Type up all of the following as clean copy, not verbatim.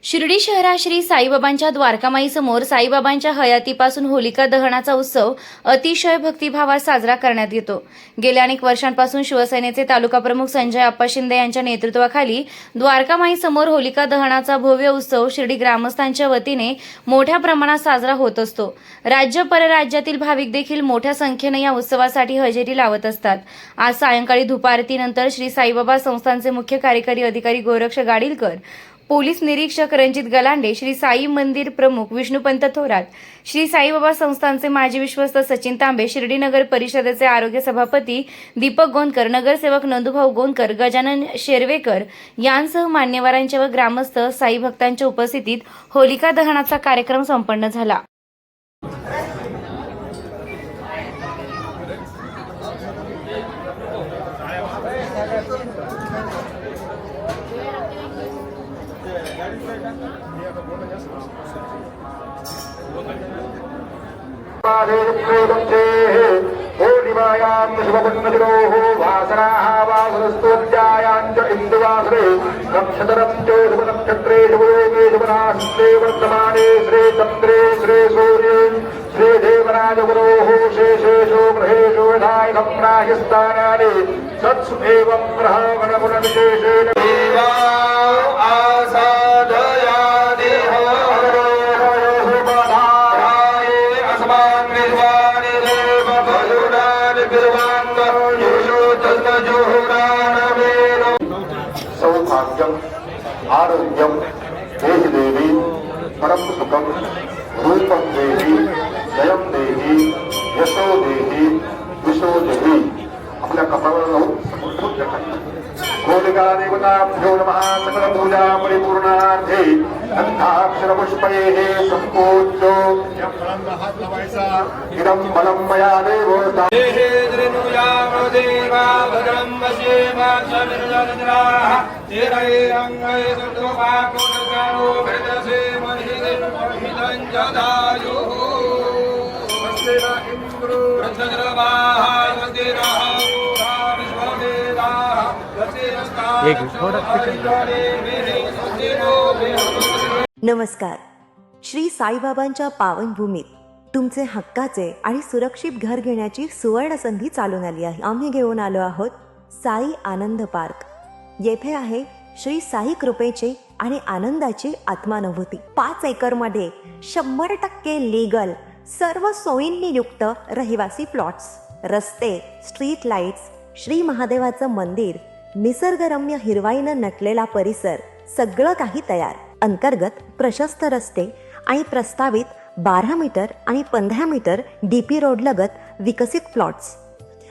शिर्डी शहरात श्री साईबाबांच्या द्वारकामाई समोर साईबाबांच्या हयातीपासून होलिका दहनाचा उत्सव अतिशय भक्तिभावात साजरा करण्यात येतो। गेल्या अनेक वर्षांपासून शिवसेनेचे तालुका प्रमुख संजय आप्पा शिंदे यांच्या नेतृत्वाखाली द्वारकामाई समोर होलिका दहनाचा भव्य उत्सव शिर्डी ग्रामस्थांच्या वतीने मोठ्या प्रमाणात साजरा होत असतो। राज्य परराज्यातील भाविक देखील मोठ्या संख्येने या उत्सवासाठी हजेरी लावत असतात। आज सायंकाळी धुपारतीनंतर श्री साईबाबा संस्थानचे मुख्य कार्यकारी अधिकारी गोरक्ष गाडीलकर, पोलीस निरीक्षक रणजित गलांडे, श्री साई मंदिर प्रमुख विष्णुपंत थोरात, श्री साईबाबा संस्थानचे माजी विश्वस्त सचिन तांबे, शिर्डी नगर परिषदेचे आरोग्य सभापती दीपक गोंदकर, नगरसेवक नंदुभाऊ गोंदकर, गजानन शेरवेकर यांसह मान्यवरांच्या व ग्रामस्थ साई भक्तांच्या उपस्थितीत होलिका दहनाचा कार्यक्रम संपन्न झाला। सौभाग्यम आरोग्यम देहि देवी परम सुखम रूपम देवी जयम देवी यशो देवी विशो देवी। आपल्या कपाळावर लावून समोर टाका। होलिका देवताभ्यो नमः। सकल पूजा परिपूर्णार्थे गंधाक्षर पुष्पये संपूज्यो इदं बलं मया देवता देवा भद्रं वशेमा शमिरजनद्राः तेरये अंगये सर्वपाकोटकारो भृतसे महिदं जदायुः वस्तेन इन्द्रो रथद्रवाः वस्तेनः विश्ववेदाः नमस्कार। श्री साईबाबांच्या पावनभूमीत तुमचे हक्काचे आणि सुरक्षित घर घेण्याची सुवर्ण संधी चालून आली आहे। आम्ही घेऊन आलो आहोत साई आनंद पार्क। येथे आहे श्री साई कृपेचे आणि आनंदाची आत्मानुभूती। 5 एकरमध्ये 100% लीगल सर्व सोयींनी युक्त रहिवासी प्लॉट्स, रस्ते, स्ट्रीट लाईट्स, श्री महादेवाचं मंदिर, निसर्गरम्य हिरवाईनं नटलेला परिसर, सगळं काही तयार। अंतर्गत प्रशस्त रस्ते आणि प्रस्तावित 12 मीटर आणि 15 मीटर DP रोड लगत विकसित प्लॉट्स।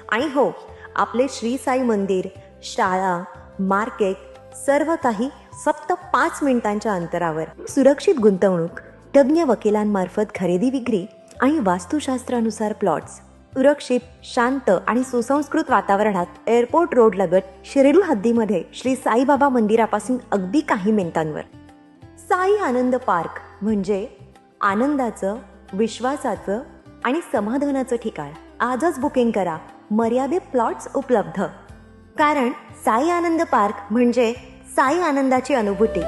आणि हो, आपले श्री साई मंदिर, शाळा, मार्केट सर्व काही फक्त 5 मिनिटांच्या अंतरावर। सुरक्षित गुंतवणूक, तज्ञ वकिलांमार्फत खरेदी विक्री आणि वास्तुशास्त्रानुसार प्लॉट्स, सुरक्षित, शांत आणि सुसंस्कृत वातावरणात एअरपोर्ट रोड लगत शिर्डी हद्दीमध्ये श्री साईबाबा मंदिरापासून अगदी काही मिनिटांवर। साई आनंद पार्क म्हणजे आनंदाचं, विश्वासाचं आणि समाधानाचं ठिकाण। आजच बुकिंग करा। मर्यादित प्लॉट्स उपलब्ध। कारण साई आनंद पार्क म्हणजे साई आनंदाची अनुभूती।